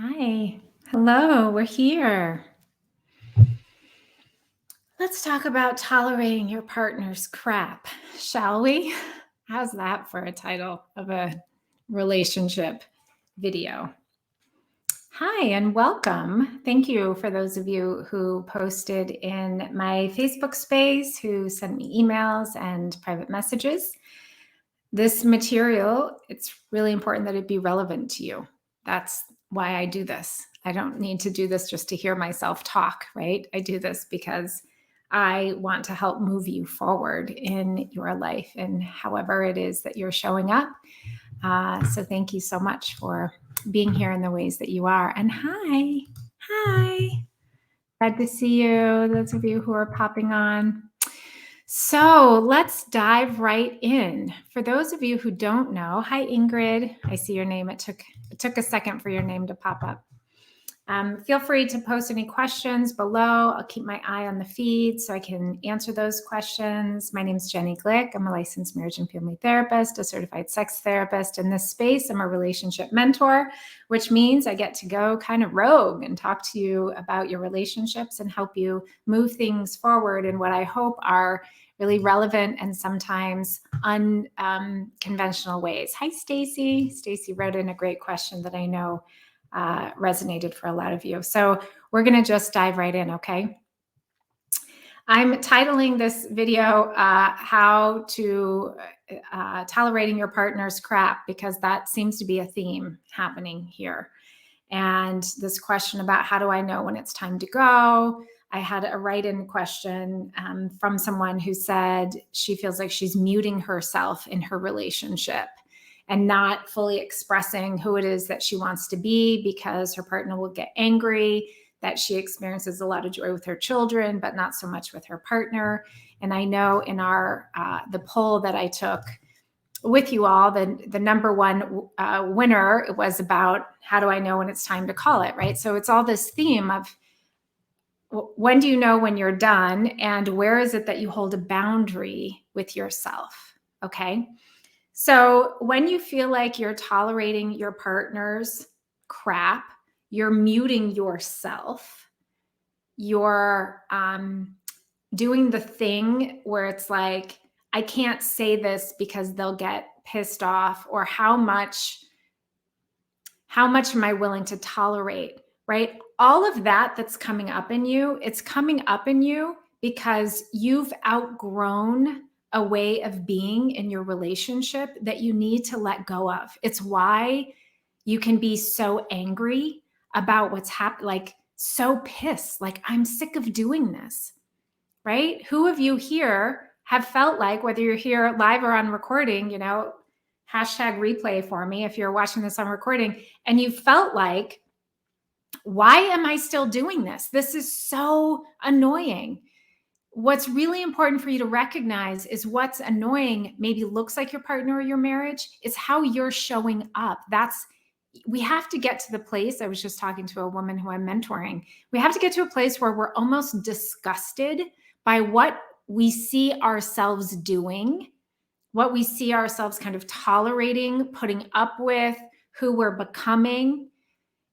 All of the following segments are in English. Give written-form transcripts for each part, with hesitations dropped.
Hi. Hello, we're here. Let's talk about tolerating your partner's crap, shall we? How's that for a title of a relationship video? Hi, and welcome. Thank you for those of you who posted in my Facebook space, who sent me emails and private messages. This material, it's really important that it be relevant to you. That's why I do this. I don't need to do this just to hear myself talk, right? I do this because I want to help move you forward in your life and however it is that you're showing up. So thank you so much for being here in the ways that you are. And hi. Glad to see you, those of you who are popping on. So let's dive right in. For those of you who don't know, hi Ingrid. I see your name. It took a second for your name to pop up. Feel free to post any questions below. I'll keep my eye on the feed so I can answer those questions. My name is Jenny Glick. I'm a licensed marriage and family therapist, a certified sex therapist. In this space, I'm a relationship mentor, which means I get to go kind of rogue and talk to you about your relationships and help you move things forward in what I hope are really relevant and sometimes unconventional ways. Hi, Stacy. Stacy wrote in a great question that I know resonated for a lot of you. So we're going to just dive right in, okay? I'm titling this video, How to Tolerating Your Partner's Crap, because that seems to be a theme happening here. And this question about how do I know when it's time to go? I had a write-in question from someone who said she feels like she's muting herself in her relationship and not fully expressing who it is that she wants to be because her partner will get angry, that she experiences a lot of joy with her children, but not so much with her partner. And I know in our the poll that I took with you all, the number one winner, it was about how do I know when it's time to call it, right? So it's all this theme of when do you know when you're done, and where is it that you hold a boundary with yourself, okay? So when you feel like you're tolerating your partner's crap, you're muting yourself, you're doing the thing where it's like, I can't say this because they'll get pissed off, or how much am I willing to tolerate, right? All of that's coming up in you. It's coming up in you because you've outgrown a way of being in your relationship that you need to let go of. It's why you can be so angry about what's happened, like so pissed, like I'm sick of doing this, right? Who of you here have felt like, whether you're here live or on recording, hashtag replay for me if you're watching this on recording, and you felt like, why am I still doing this? This is so annoying. What's really important for you to recognize is what's annoying maybe looks like your partner or your marriage is how you're showing up. We have to get to the place. I was just talking to a woman who I'm mentoring. We have to get to a place where we're almost disgusted by what we see ourselves doing, what we see ourselves kind of tolerating, putting up with, who we're becoming.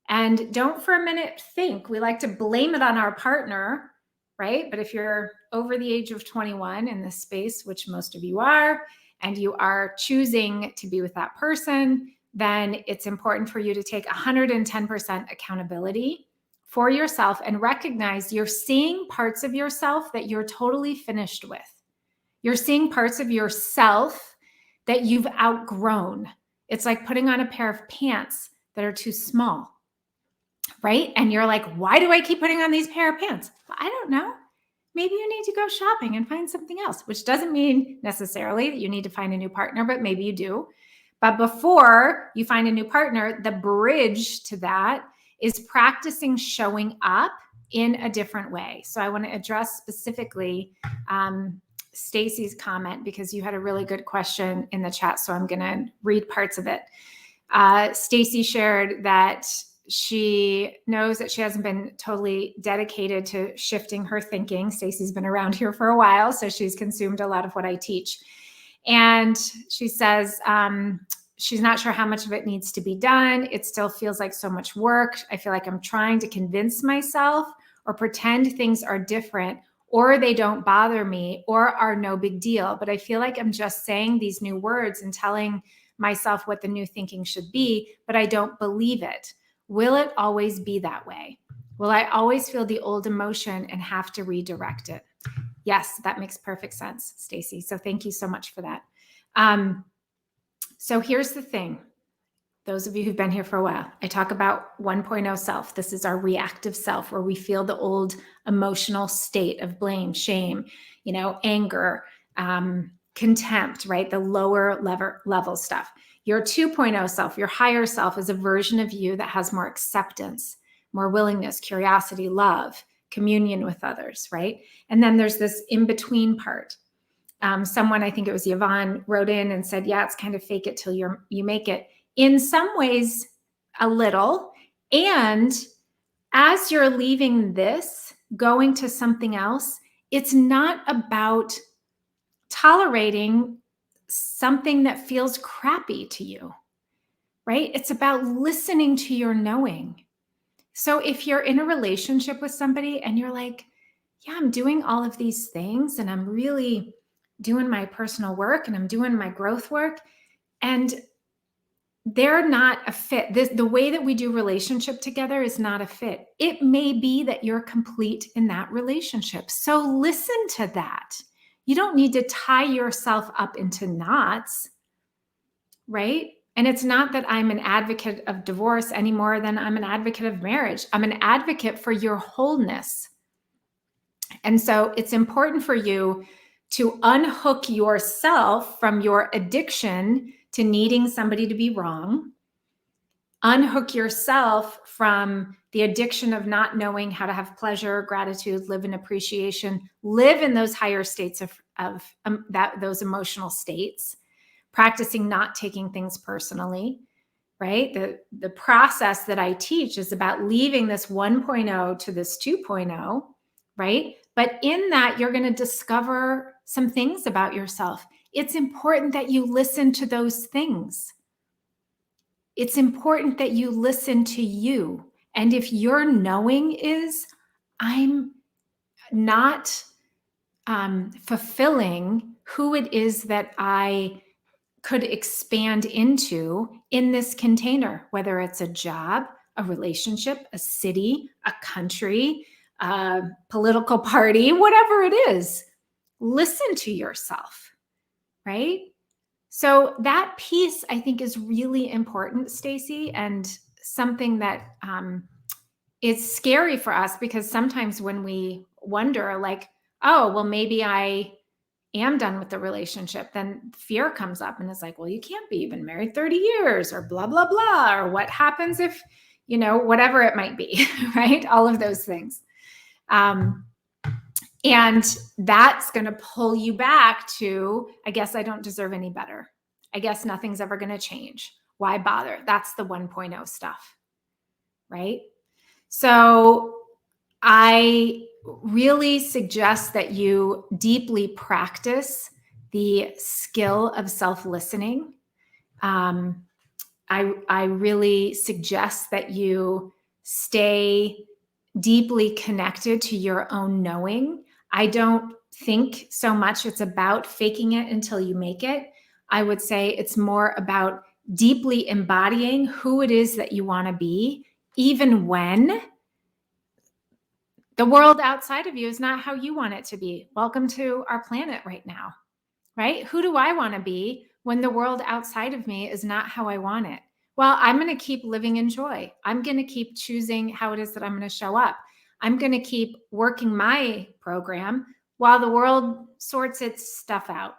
And don't for a minute think, we like to blame it on our partner, right? But if you're over the age of 21 in this space, which most of you are, and you are choosing to be with that person, then it's important for you to take 110% accountability for yourself and recognize you're seeing parts of yourself that you're totally finished with. You're seeing parts of yourself that you've outgrown. It's like putting on a pair of pants that are too small, right? And you're like, why do I keep putting on these pair of pants? Well, I don't know. Maybe you need to go shopping and find something else, which doesn't mean necessarily that you need to find a new partner, but maybe you do. But before you find a new partner, the bridge to that is practicing showing up in a different way. So I want to address specifically Stacy's comment because you had a really good question in the chat. So I'm going to read parts of it. Stacy shared that she knows that she hasn't been totally dedicated to shifting her thinking. Stacy's been around here for a while, so she's consumed a lot of what I teach. And she says, she's not sure how much of it needs to be done. It still feels like so much work. I feel like I'm trying to convince myself or pretend things are different, or they don't bother me, or are no big deal. But I feel like I'm just saying these new words and telling myself what the new thinking should be, but I don't believe it. Will it always be that way? Will I always feel the old emotion and have to redirect it? Yes, that makes perfect sense, Stacy. So thank you so much for that. So here's the thing. Those of you who've been here for a while, I talk about 1.0 self. This is our reactive self, where we feel the old emotional state of blame, shame, anger, contempt, right? The lower level stuff. Your 2.0 self, your higher self, is a version of you that has more acceptance, more willingness, curiosity, love, communion with others, right? And then there's this in-between part. Someone, I think it was Yvonne, wrote in and said, yeah, it's kind of fake it till you make it. In some ways, a little. And as you're leaving this, going to something else, it's not about tolerating something that feels crappy to you, right? It's about listening to your knowing. So if you're in a relationship with somebody and you're like, yeah, I'm doing all of these things and I'm really doing my personal work and I'm doing my growth work, and they're not a fit. The way that we do relationship together is not a fit. It may be that you're complete in that relationship. So listen to that. You don't need to tie yourself up into knots, right? And it's not that I'm an advocate of divorce any more than I'm an advocate of marriage. I'm an advocate for your wholeness. And so it's important for you to unhook yourself from your addiction to needing somebody to be wrong. Unhook yourself from the addiction of not knowing how to have pleasure, gratitude, live in appreciation, live in those higher states of those emotional states, practicing not taking things personally, right? The process that I teach is about leaving this 1.0 to this 2.0, right? But in that, you're going to discover some things about yourself. It's important that you listen to those things. It's important that you listen to you. And if your knowing is, I'm not fulfilling who it is that I could expand into in this container, whether it's a job, a relationship, a city, a country, a political party, whatever it is, listen to yourself, right? So that piece, I think, is really important, Stacy, and something that is scary for us, because sometimes when we wonder, like, oh, well, maybe I am done with the relationship, then fear comes up and it's like, well, you can't be, you've been married 30 years or blah, blah, blah, or what happens if, whatever it might be, right? All of those things. And that's going to pull you back to, I guess I don't deserve any better. I guess nothing's ever going to change. Why bother? That's the 1.0 stuff, right? So I really suggest that you deeply practice the skill of self-listening. I really suggest that you stay deeply connected to your own knowing. I don't think so much it's about faking it until you make it. I would say it's more about deeply embodying who it is that you want to be, even when the world outside of you is not how you want it to be. Welcome to our planet right now, right? Who do I want to be when the world outside of me is not how I want it? Well, I'm going to keep living in joy. I'm going to keep choosing how it is that I'm going to show up. I'm going to keep working my program while the world sorts its stuff out,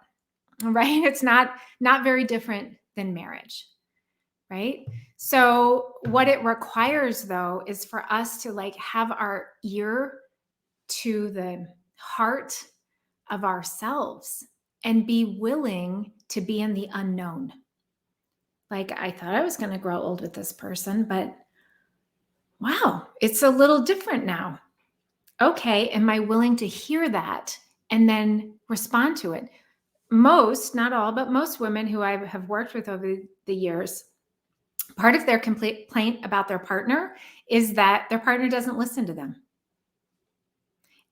right? It's not very different than marriage, right? So what it requires, though, is for us to have our ear to the heart of ourselves and be willing to be in the unknown. Like, I thought I was going to grow old with this person, but wow, it's a little different now. Okay, am I willing to hear that and then respond to it? most, not all, but most women who I have worked with over the years, part of their complaint about their partner is that their partner doesn't listen to them.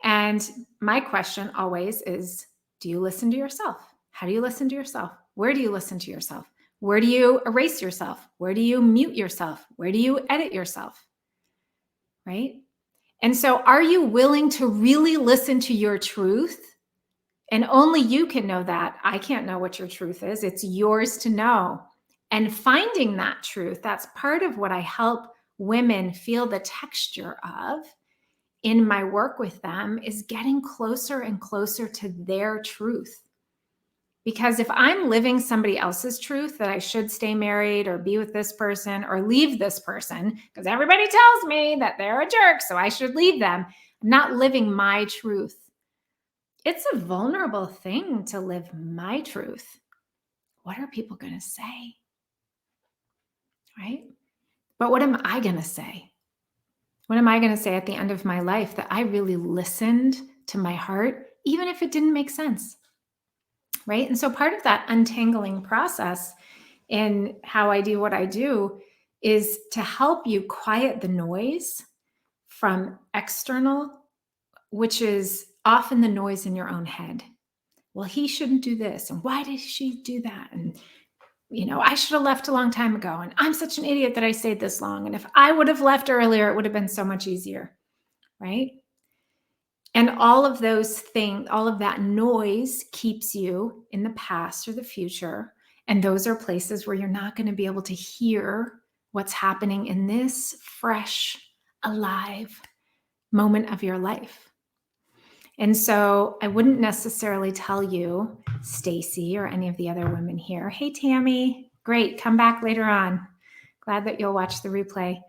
And my question always is, do you listen to yourself? How do you listen to yourself? Where do you listen to yourself? Where do you erase yourself? Where do you mute yourself? Where do you edit yourself? Right? And so are you willing to really listen to your truth? And only you can know that. I can't know what your truth is. It's yours to know. And finding that truth, that's part of what I help women feel the texture of in my work with them, is getting closer and closer to their truth. Because if I'm living somebody else's truth that I should stay married or be with this person or leave this person, because everybody tells me that they're a jerk, so I should leave them, I'm not living my truth. It's a vulnerable thing to live my truth. What are people going to say? Right? But what am I going to say? What am I going to say at the end of my life that I really listened to my heart, even if it didn't make sense? Right? And so part of that untangling process in how I do what I do is to help you quiet the noise from external, which is often the noise in your own head. Well, he shouldn't do this. And why did she do that? And, I should have left a long time ago. And I'm such an idiot that I stayed this long. And if I would have left earlier, it would have been so much easier. Right? And all of those things, all of that noise keeps you in the past or the future. And those are places where you're not going to be able to hear what's happening in this fresh, alive moment of your life. And so I wouldn't necessarily tell you, Stacy, or any of the other women here, hey, Tammy, great, come back later on. Glad that you'll watch the replay.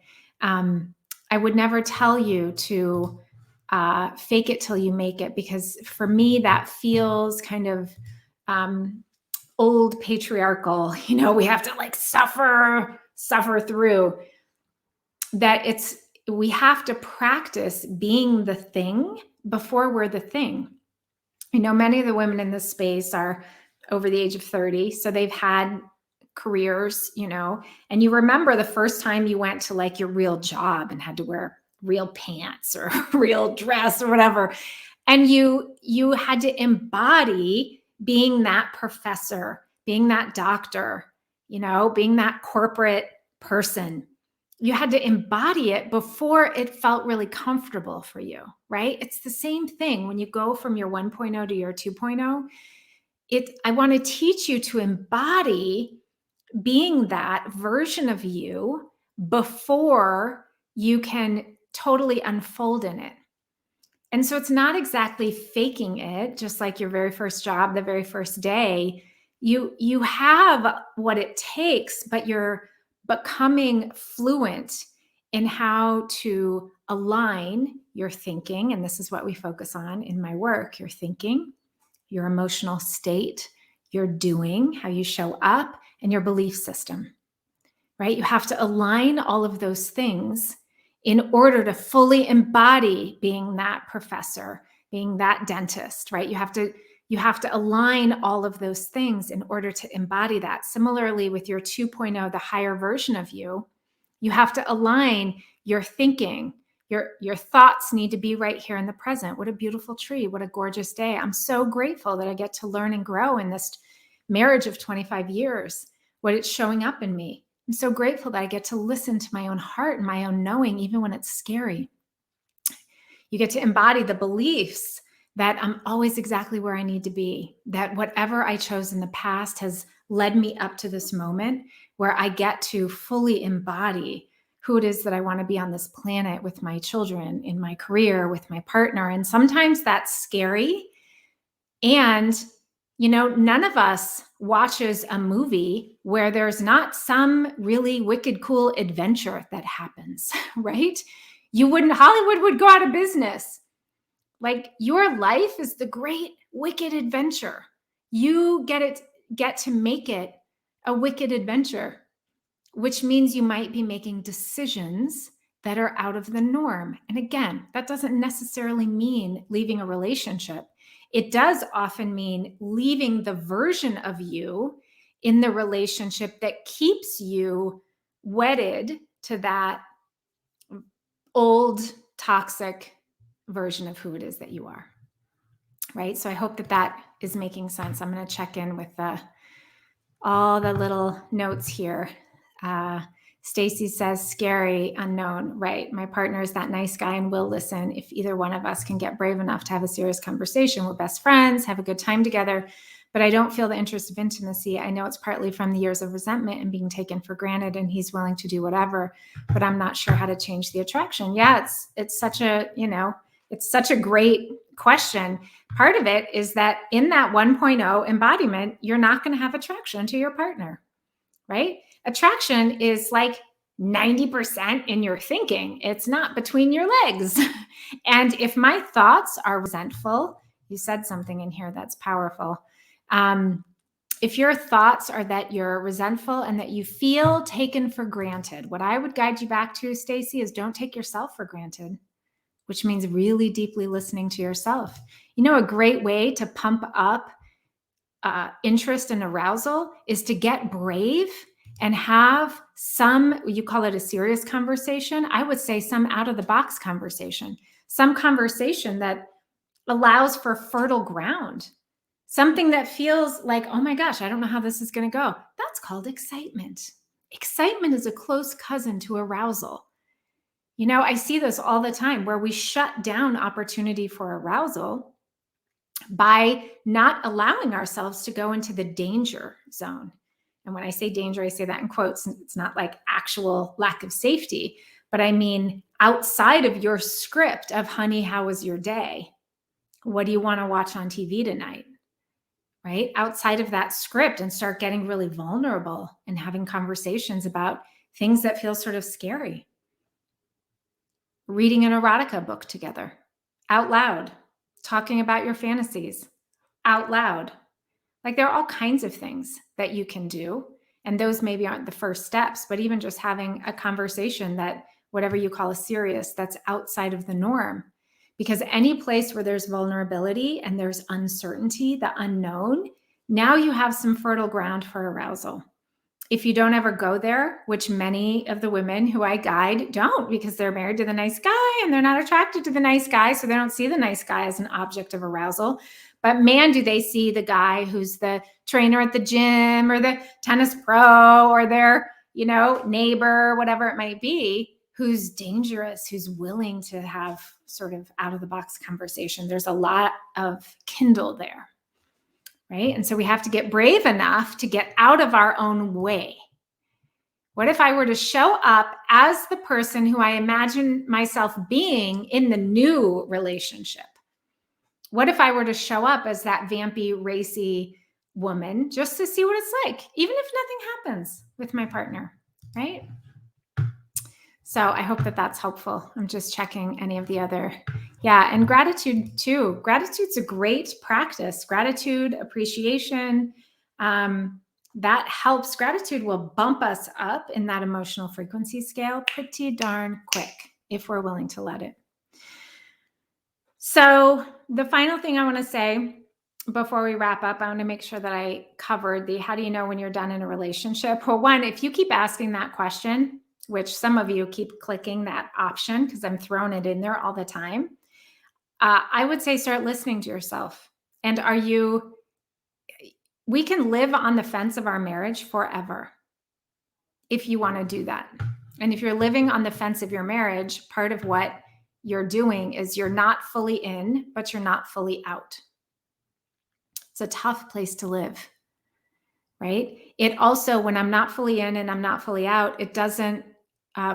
I would never tell you to fake it till you make it, because for me, that feels kind of old patriarchal. We have to like suffer through that. We have to practice being the thing before we're the thing. Many of the women in this space are over the age of 30. So they've had careers, and you remember the first time you went to like your real job and had to wear real pants or real dress or whatever. And you had to embody being that professor, being that doctor, being that corporate person. You had to embody it before it felt really comfortable for you, right? It's the same thing when you go from your 1.0 to your 2.0. I want to teach you to embody being that version of you before you can totally unfold in it. And so it's not exactly faking it, just like your very first job, the very first day. You have what it takes, but you're becoming fluent in how to align your thinking. And this is what we focus on in my work: your thinking, your emotional state, your doing, how you show up, and your belief system, right? You have to align all of those things in order to fully embody being that professor, being that dentist, right? You have to align all of those things in order to embody that. Similarly, with your 2.0, the higher version of you, you have to align your thinking. Your thoughts need to be right here in the present. What a beautiful tree. What a gorgeous day. I'm so grateful that I get to learn and grow in this marriage of 25 years, what it's showing up in me. I'm so grateful that I get to listen to my own heart and my own knowing, even when it's scary. You get to embody the beliefs that I'm always exactly where I need to be, that whatever I chose in the past has led me up to this moment where I get to fully embody who it is that I want to be on this planet with my children, in my career, with my partner. And sometimes that's scary. And none of us watches a movie where there's not some really wicked, cool adventure that happens, right? Hollywood would go out of business. Like, your life is the great, wicked adventure. You get to make it a wicked adventure, which means you might be making decisions that are out of the norm. And again, that doesn't necessarily mean leaving a relationship. it does often mean leaving the version of you in the relationship that keeps you wedded to that old toxic version of who it is that you are. Right? So I hope that that is making sense. I'm going to check in with all the little notes here. Stacy says, scary, unknown. Right. My partner is that nice guy and will listen. If either one of us can get brave enough to have a serious conversation, we're best friends, have a good time together. But I don't feel the interest of intimacy. I know it's partly from the years of resentment and being taken for granted, and he's willing to do whatever, but I'm not sure how to change the attraction. Yeah, it's such a, it's such a great question. Part of it is that in that 1.0 embodiment, you're not going to have attraction to your partner, right? Attraction is like 90% in your thinking. It's not between your legs. And if my thoughts are resentful, you said something in here that's powerful. If your thoughts are that you're resentful and that you feel taken for granted, what I would guide you back to, Stacy, is don't take yourself for granted, which means really deeply listening to yourself. A great way to pump up interest and arousal is to get brave and have some, you call it a serious conversation. I would say some out of the box conversation, some conversation that allows for fertile ground, something that feels like, oh my gosh, I don't know how this is going to go. That's called excitement. Excitement is a close cousin to arousal. I see this all the time where we shut down opportunity for arousal by not allowing ourselves to go into the danger zone. And when I say danger, I say that in quotes. It's not like actual lack of safety, but I mean outside of your script of, honey, how was your day? What do you want to watch on TV tonight? Right? Outside of that script, and start getting really vulnerable and having conversations about things that feel sort of scary. Reading an erotica book together out loud, talking about your fantasies out loud. Like, there are all kinds of things that you can do. And those maybe aren't the first steps, but even just having a conversation that, whatever you call a serious, that's outside of the norm. Because any place where there's vulnerability and there's uncertainty, the unknown, now you have some fertile ground for arousal. If you don't ever go there, which many of the women who I guide don't, because they're married to the nice guy and they're not attracted to the nice guy, so they don't see the nice guy as an object of arousal. But man, do they see the guy who's the trainer at the gym or the tennis pro or their, neighbor, whatever it might be, who's dangerous, who's willing to have sort of out of the box conversation. There's a lot of kindle there. Right? And so we have to get brave enough to get out of our own way. What if I were to show up as the person who I imagine myself being in the new relationship? What if I were to show up as that vampy, racy woman just to see what it's like, even if nothing happens with my partner, right? So I hope that that's helpful. I'm just checking any of the other. Yeah. And gratitude too. Gratitude's a great practice. Gratitude, appreciation, that helps. Gratitude will bump us up in that emotional frequency scale pretty darn quick if we're willing to let it. So the final thing I want to say before we wrap up, I want to make sure that I covered the, how do you know when you're done in a relationship? Well, one, if you keep asking that question, which some of you keep clicking that option because I'm throwing it in there all the time, I would say start listening to yourself. And we can live on the fence of our marriage forever if you want to do that. And if you're living on the fence of your marriage, part of what you're doing is you're not fully in, but you're not fully out. It's a tough place to live, right? It also, when I'm not fully in and I'm not fully out, it doesn't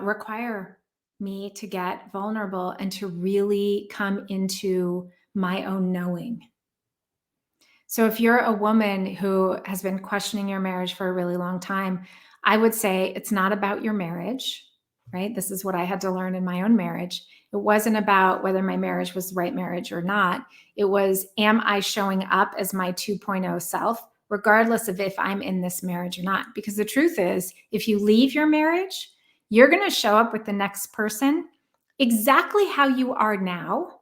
require me to get vulnerable and to really come into my own knowing. So if you're a woman who has been questioning your marriage for a really long time, I would say it's not about your marriage, right? This is what I had to learn in my own marriage. It wasn't about whether my marriage was the right marriage or not. It was, am I showing up as my 2.0 self, regardless of if I'm in this marriage or not? Because the truth is, if you leave your marriage, you're going to show up with the next person exactly how you are now,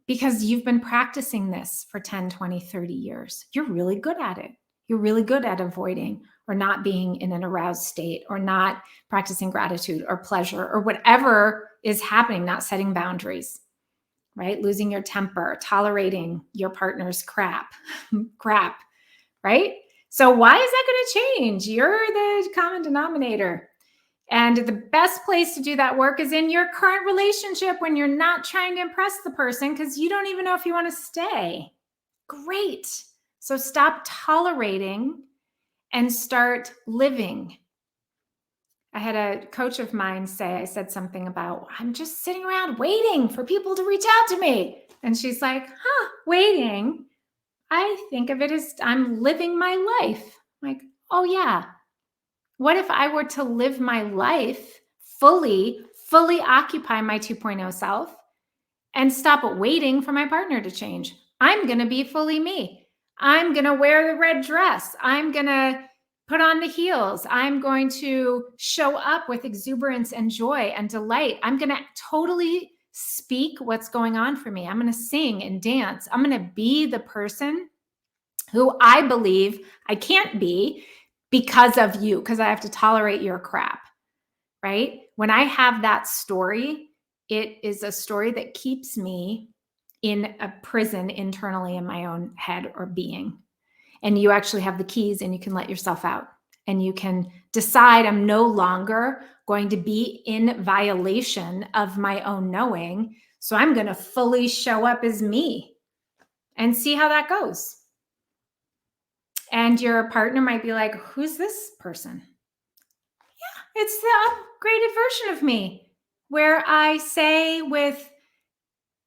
because you've been practicing this for 10, 20, 30 years. You're really good at it. You're really good at avoiding or not being in an aroused state or not practicing gratitude or pleasure or whatever is happening, not setting boundaries, right? Losing your temper, tolerating your partner's crap, right? So why is that going to change? You're the common denominator. And the best place to do that work is in your current relationship when you're not trying to impress the person because you don't even know if you want to stay. Great. So stop tolerating and start living. I had a coach of mine say, I said something about, I'm just sitting around waiting for people to reach out to me. And she's like, waiting? I think of it as I'm living my life. I'm like, oh yeah. What if I were to live my life fully occupy my 2.0 self and stop waiting for my partner to change? I'm going to be fully me. I'm going to wear the red dress. I'm going to put on the heels. I'm going to show up with exuberance and joy and delight. I'm going to totally speak what's going on for me. I'm going to sing and dance. I'm going to be the person who I believe I can't be because of you, because I have to tolerate your crap, right? When I have that story, it is a story that keeps me in a prison internally in my own head or being. And you actually have the keys and you can let yourself out and you can decide I'm no longer going to be in violation of my own knowing. So I'm going to fully show up as me and see how that goes. And your partner might be like, who's this person? Yeah, it's the upgraded version of me where I say with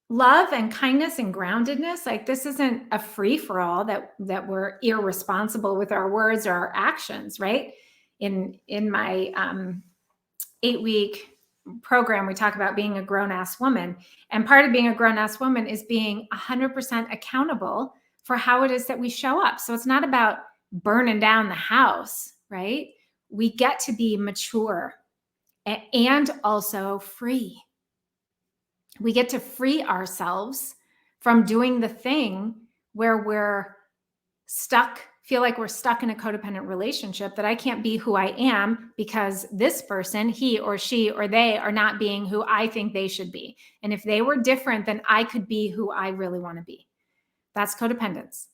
love and kindness and groundedness, like this isn't a free for all that we're irresponsible with our words or our actions, right? In my 8-week program, we talk about being a grown-ass woman. And part of being a grown-ass woman is being 100% accountable for how it is that we show up. So it's not about burning down the house, right? We get to be mature and also free. We get to free ourselves from doing the thing where we're stuck, feel like we're stuck in a codependent relationship, that I can't be who I am because this person, he or she or they, are not being who I think they should be. And if they were different, then I could be who I really want to be. That's codependence.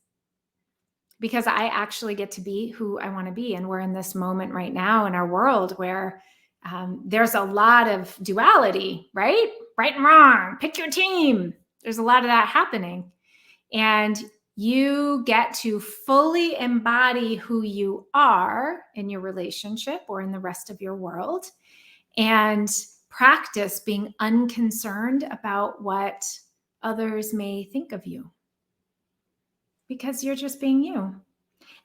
Because I actually get to be who I want to be. And we're in this moment right now in our world where there's a lot of duality, right? Right and wrong, pick your team. There's a lot of that happening. And you get to fully embody who you are in your relationship or in the rest of your world and practice being unconcerned about what others may think of you because you're just being you.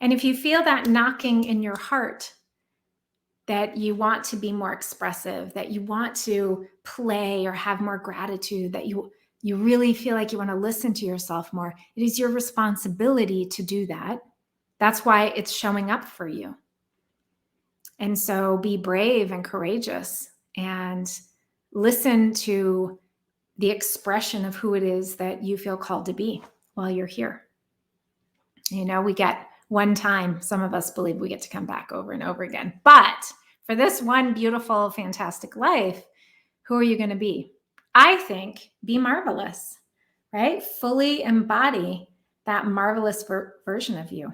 And if you feel that knocking in your heart, that you want to be more expressive, that you want to play or have more gratitude, that you really feel like you want to listen to yourself more, it is your responsibility to do that. That's why it's showing up for you. And so be brave and courageous and listen to the expression of who it is that you feel called to be while you're here. You know, we get one time, some of us believe we get to come back over and over again. But for this one beautiful, fantastic life, who are you going to be? I think be marvelous, right? Fully embody that marvelous version of you.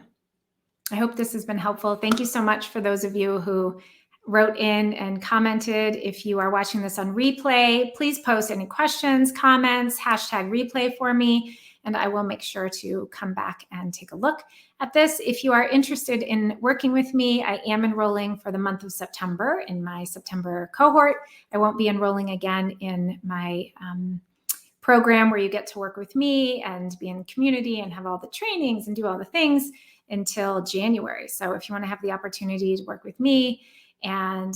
I hope this has been helpful. Thank you so much for those of you who wrote in and commented. If you are watching this on replay, please post any questions, comments, #replay for me, and I will make sure to come back and take a look at this. If you are interested in working with me, I am enrolling for the month of September in my September cohort. I won't be enrolling again in my program where you get to work with me and be in community and have all the trainings and do all the things until January. So if you want to have the opportunity to work with me and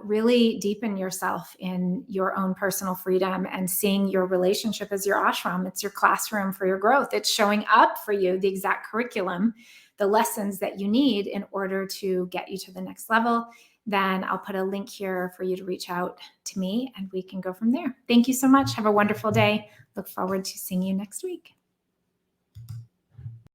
really deepen yourself in your own personal freedom and seeing your relationship as your ashram, it's your classroom for your growth. It's showing up for you, the exact curriculum, the lessons that you need in order to get you to the next level, then I'll put a link here for you to reach out to me and we can go from there. Thank you so much. Have a wonderful day. Look forward to seeing you next week.